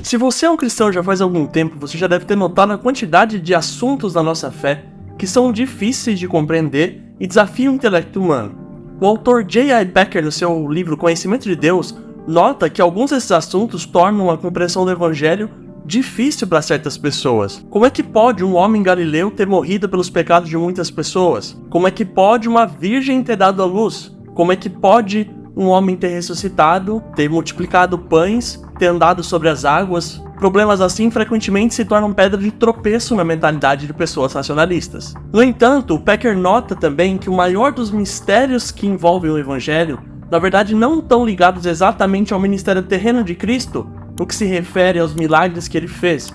Se você é um cristão já faz algum tempo, você já deve ter notado a quantidade de assuntos da nossa fé que são difíceis de compreender e desafiam o intelecto humano. O autor J.I. Packer, no seu livro Conhecimento de Deus, nota que alguns desses assuntos tornam a compreensão do evangelho difícil para certas pessoas. Como é que pode um homem galileu ter morrido pelos pecados de muitas pessoas? Como é que pode uma virgem ter dado à luz? Como é que pode um homem ter ressuscitado, ter multiplicado pães, ter andado sobre as águas? Problemas assim frequentemente se tornam pedra de tropeço na mentalidade de pessoas racionalistas. No entanto, Packer nota também que o maior dos mistérios que envolvem o evangelho, na verdade não estão ligados exatamente ao ministério terreno de Cristo, no que se refere aos milagres que ele fez,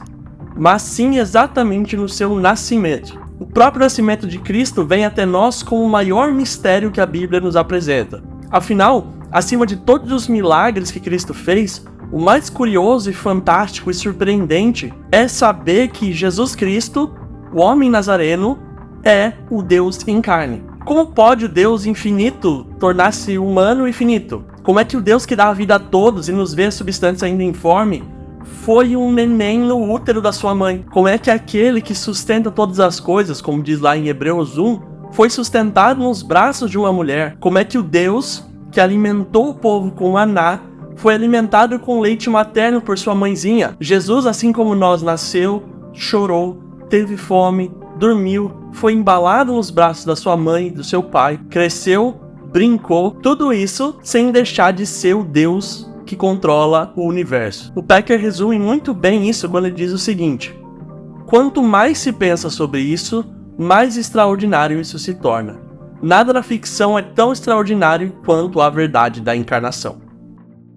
mas sim exatamente no seu nascimento. O próprio nascimento de Cristo vem até nós como o maior mistério que a Bíblia nos apresenta. Afinal, acima de todos os milagres que Cristo fez, o mais curioso e fantástico e surpreendente é saber que Jesus Cristo, o homem nazareno, é o Deus em carne. Como pode o Deus infinito tornar-se humano e finito? Como é que o Deus que dá a vida a todos e nos vê substantes ainda informe foi um neném no útero da sua mãe? Como é que aquele que sustenta todas as coisas, como diz lá em Hebreus 1, foi sustentado nos braços de uma mulher? Como é que o Deus que alimentou o povo com maná foi alimentado com leite materno por sua mãezinha? Jesus, assim como nós, nasceu, chorou, teve fome, dormiu, foi embalado nos braços da sua mãe e do seu pai, cresceu, brincou, tudo isso sem deixar de ser o Deus que controla o universo. O Packer resume muito bem isso quando ele diz o seguinte: quanto mais se pensa sobre isso, mais extraordinário isso se torna. Nada na ficção é tão extraordinário quanto a verdade da encarnação.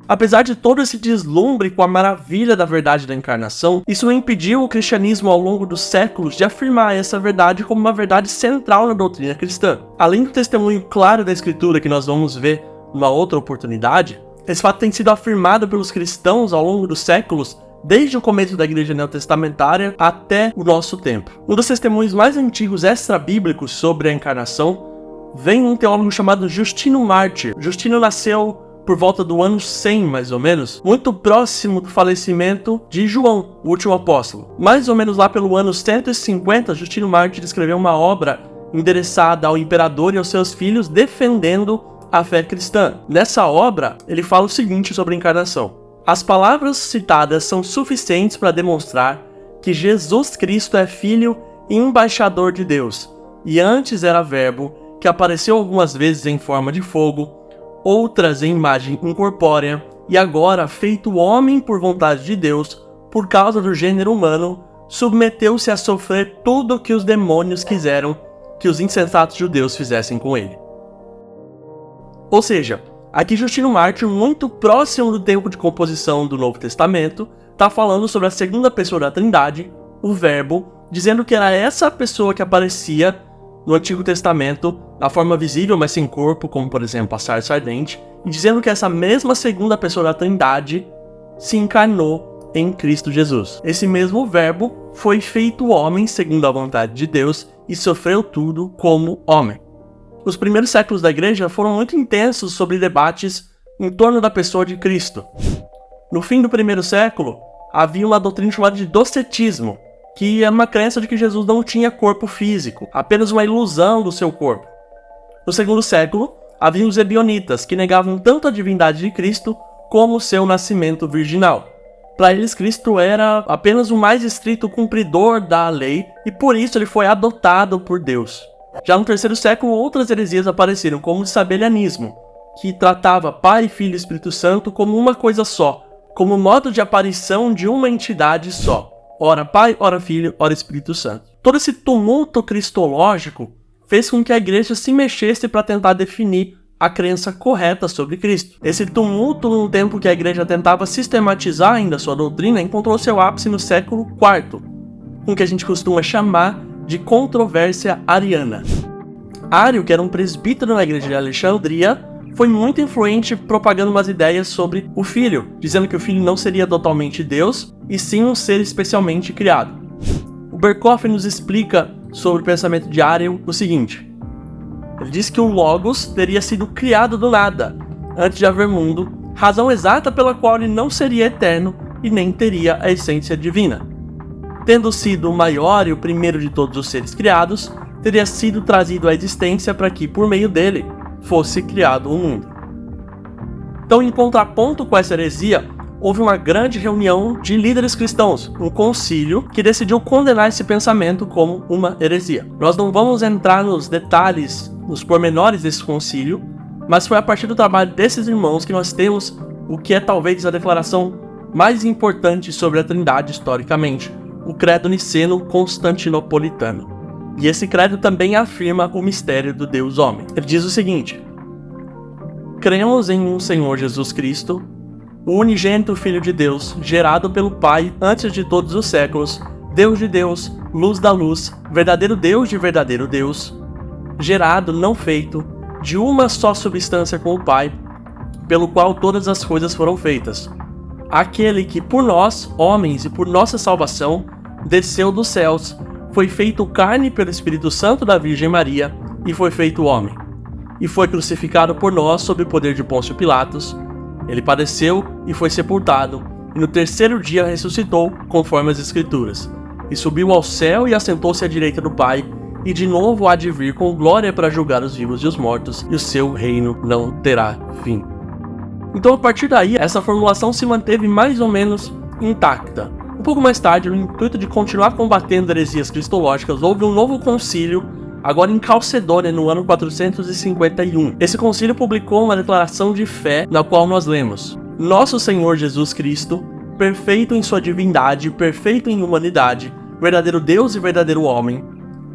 Apesar de todo esse deslumbre com a maravilha da verdade da encarnação, isso não impediu o cristianismo ao longo dos séculos de afirmar essa verdade como uma verdade central na doutrina cristã. Além do testemunho claro da Escritura que nós vamos ver numa outra oportunidade, esse fato tem sido afirmado pelos cristãos ao longo dos séculos, desde o começo da igreja neotestamentária até o nosso tempo. Um dos testemunhos mais antigos extra-bíblicos sobre a encarnação vem um teólogo chamado Justino Mártir. Justino nasceu por volta do ano 100, mais ou menos, muito próximo do falecimento de João, o último apóstolo. Mais ou menos lá pelo ano 150, Justino Mártir escreveu uma obra endereçada ao imperador e aos seus filhos, defendendo a fé cristã. Nessa obra, ele fala o seguinte sobre a encarnação: as palavras citadas são suficientes para demonstrar que Jesus Cristo é filho e embaixador de Deus, e antes era verbo, que apareceu algumas vezes em forma de fogo, outras em imagem incorpórea, e agora, feito homem por vontade de Deus, por causa do gênero humano, submeteu-se a sofrer tudo o que os demônios quiseram que os insensatos judeus fizessem com ele. Ou seja, aqui Justino Mártir, muito próximo do tempo de composição do Novo Testamento, está falando sobre a segunda pessoa da Trindade, o Verbo, dizendo que era essa pessoa que aparecia no Antigo Testamento, na forma visível, mas sem corpo, como por exemplo a sarça ardente, e dizendo que essa mesma segunda pessoa da Trindade se encarnou em Cristo Jesus. Esse mesmo Verbo foi feito homem segundo a vontade de Deus e sofreu tudo como homem. Os primeiros séculos da igreja foram muito intensos sobre debates em torno da pessoa de Cristo. No fim do primeiro século, havia uma doutrina chamada de docetismo, que é uma crença de que Jesus não tinha corpo físico, apenas uma ilusão do seu corpo. No segundo século, havia os ebionitas, que negavam tanto a divindade de Cristo como o seu nascimento virginal. Para eles, Cristo era apenas o mais estrito cumpridor da lei e por isso ele foi adotado por Deus. Já no terceiro século, outras heresias apareceram, como o sabelianismo, que tratava Pai, Filho e Espírito Santo como uma coisa só, como modo de aparição de uma entidade só. Ora Pai, ora Filho, ora Espírito Santo. Todo esse tumulto cristológico fez com que a igreja se mexesse para tentar definir a crença correta sobre Cristo. Esse tumulto, num tempo que a igreja tentava sistematizar ainda sua doutrina, encontrou seu ápice no século IV, com o que a gente costuma chamar de controvérsia ariana. Ário, que era um presbítero na igreja de Alexandria, foi muito influente propagando umas ideias sobre o Filho, dizendo que o Filho não seria totalmente Deus, e sim um ser especialmente criado. O Berkhoff nos explica sobre o pensamento de Ário o seguinte: ele diz que o Logos teria sido criado do nada, antes de haver mundo, razão exata pela qual ele não seria eterno, e nem teria a essência divina. Tendo sido o maior e o primeiro de todos os seres criados, teria sido trazido à existência para que, por meio dele, fosse criado o mundo. Então, em contraponto com essa heresia, houve uma grande reunião de líderes cristãos, um concílio que decidiu condenar esse pensamento como uma heresia. Nós não vamos entrar nos detalhes, nos pormenores desse concílio, mas foi a partir do trabalho desses irmãos que nós temos o que é talvez a declaração mais importante sobre a Trindade historicamente, o credo niceno-constantinopolitano. E esse credo também afirma o mistério do Deus homem. Ele diz o seguinte: cremos em um Senhor Jesus Cristo, o unigênito Filho de Deus, gerado pelo Pai antes de todos os séculos, Deus de Deus, luz da luz, verdadeiro Deus de verdadeiro Deus, gerado, não feito, de uma só substância com o Pai, pelo qual todas as coisas foram feitas. Aquele que por nós, homens, e por nossa salvação, desceu dos céus, foi feito carne pelo Espírito Santo da Virgem Maria, e foi feito homem. E foi crucificado por nós sob o poder de Pôncio Pilatos. Ele padeceu e foi sepultado, e no terceiro dia ressuscitou, conforme as Escrituras. E subiu ao céu e assentou-se à direita do Pai, e de novo há de vir com glória para julgar os vivos e os mortos, e o seu reino não terá fim. Então, a partir daí, essa formulação se manteve mais ou menos intacta. Um pouco mais tarde, no intuito de continuar combatendo heresias cristológicas, houve um novo concílio, agora em Calcedônia, no ano 451. Esse concílio publicou uma declaração de fé, na qual nós lemos: Nosso Senhor Jesus Cristo, perfeito em sua divindade, perfeito em humanidade, verdadeiro Deus e verdadeiro homem,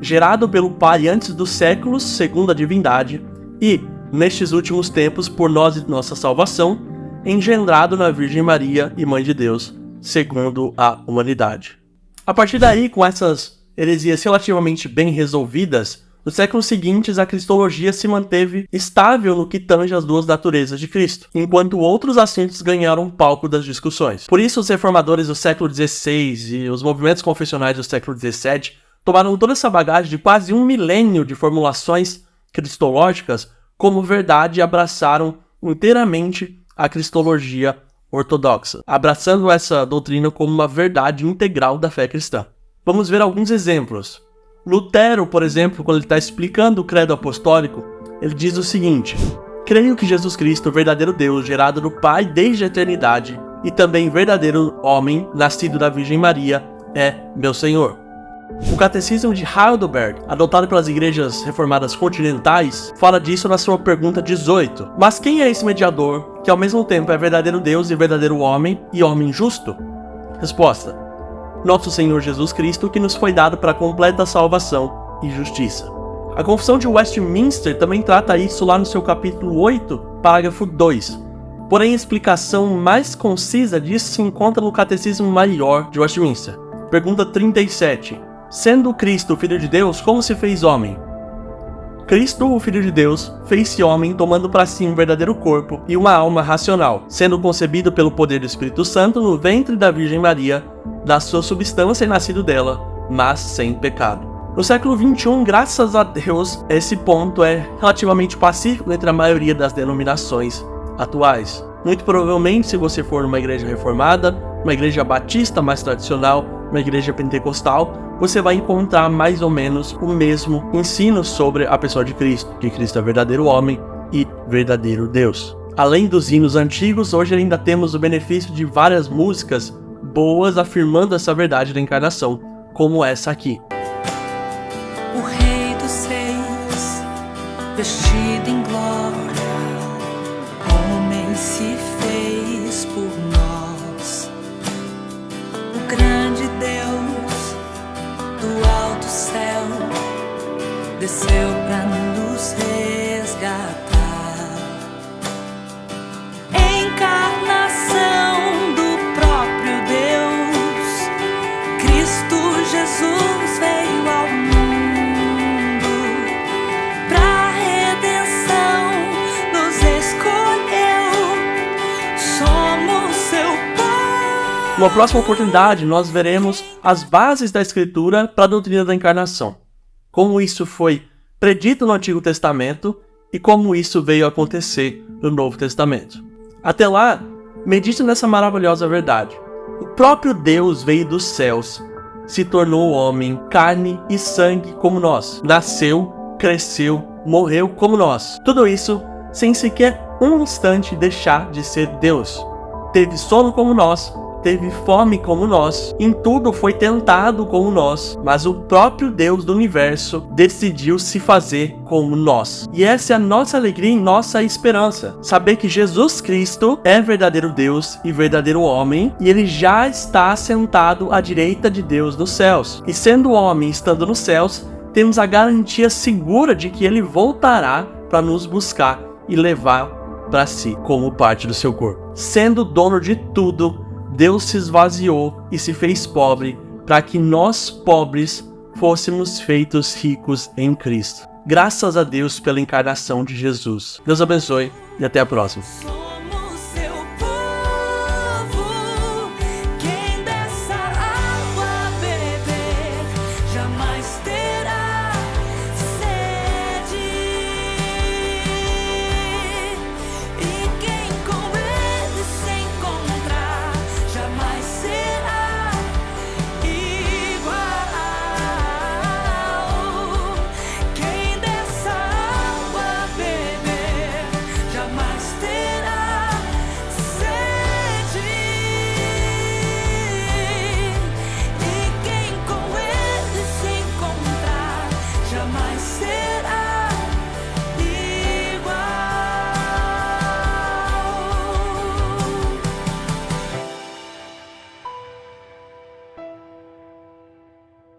gerado pelo Pai antes dos séculos, segundo a divindade, e, nestes últimos tempos, por nós e nossa salvação, engendrado na Virgem Maria e Mãe de Deus, segundo a humanidade. A partir daí, com essas heresias relativamente bem resolvidas, nos séculos seguintes a cristologia se manteve estável no que tange as duas naturezas de Cristo, enquanto outros assuntos ganharam palco das discussões. Por isso, os reformadores do século XVI e os movimentos confessionais do século XVII tomaram toda essa bagagem de quase um milênio de formulações cristológicas como verdade e abraçaram inteiramente a cristologia ortodoxa, abraçando essa doutrina como uma verdade integral da fé cristã. Vamos ver alguns exemplos. Lutero, por exemplo, quando ele está explicando o credo apostólico, ele diz o seguinte: creio que Jesus Cristo, verdadeiro Deus, gerado do Pai desde a eternidade, e também verdadeiro homem, nascido da Virgem Maria, é meu Senhor. O Catecismo de Heidelberg, adotado pelas igrejas reformadas continentais, fala disso na sua pergunta 18. Mas quem é esse mediador, que ao mesmo tempo é verdadeiro Deus e verdadeiro homem, e homem justo? Resposta: Nosso Senhor Jesus Cristo, que nos foi dado para completa salvação e justiça. A Confissão de Westminster também trata isso lá no seu capítulo 8, parágrafo 2. Porém, a explicação mais concisa disso se encontra no Catecismo Maior de Westminster. Pergunta 37. Sendo Cristo o Filho de Deus, como se fez homem? Cristo, o Filho de Deus, fez-se homem tomando para si um verdadeiro corpo e uma alma racional, sendo concebido pelo poder do Espírito Santo no ventre da Virgem Maria, da sua substância e nascido dela, mas sem pecado. No século XXI, graças a Deus, esse ponto é relativamente pacífico entre a maioria das denominações atuais. Muito provavelmente, se você for numa igreja reformada, uma igreja batista mais tradicional, uma igreja pentecostal, você vai encontrar mais ou menos o mesmo ensino sobre a pessoa de Cristo, que Cristo é verdadeiro homem e verdadeiro Deus. Além dos hinos antigos, hoje ainda temos o benefício de várias músicas boas afirmando essa verdade da encarnação, como essa aqui. O Rei dos Reis, vestido em glória, homem se fez por nós. O grande Deus do alto céu desceu para nos resgatar. Encarnação do próprio Deus, Cristo Jesus veio ao mundo. Pra redenção nos escolheu, somos seu povo. Numa próxima oportunidade, nós veremos as bases da Escritura para a doutrina da encarnação. Como isso foi predito no Antigo Testamento e como isso veio a acontecer no Novo Testamento. Até lá, medite nessa maravilhosa verdade. O próprio Deus veio dos céus, se tornou homem, carne e sangue como nós. Nasceu, cresceu, morreu como nós. Tudo isso sem sequer um instante deixar de ser Deus. Teve sono como nós, teve fome como nós, em tudo foi tentado como nós, mas o próprio Deus do universo decidiu se fazer como nós. E essa é a nossa alegria e nossa esperança, saber que Jesus Cristo é verdadeiro Deus e verdadeiro homem, e ele já está sentado à direita de Deus nos céus. E sendo homem, estando nos céus, temos a garantia segura de que ele voltará para nos buscar e levar para si como parte do seu corpo. Sendo dono de tudo, Deus se esvaziou e se fez pobre para que nós, pobres, fôssemos feitos ricos em Cristo. Graças a Deus pela encarnação de Jesus. Deus abençoe e até a próxima.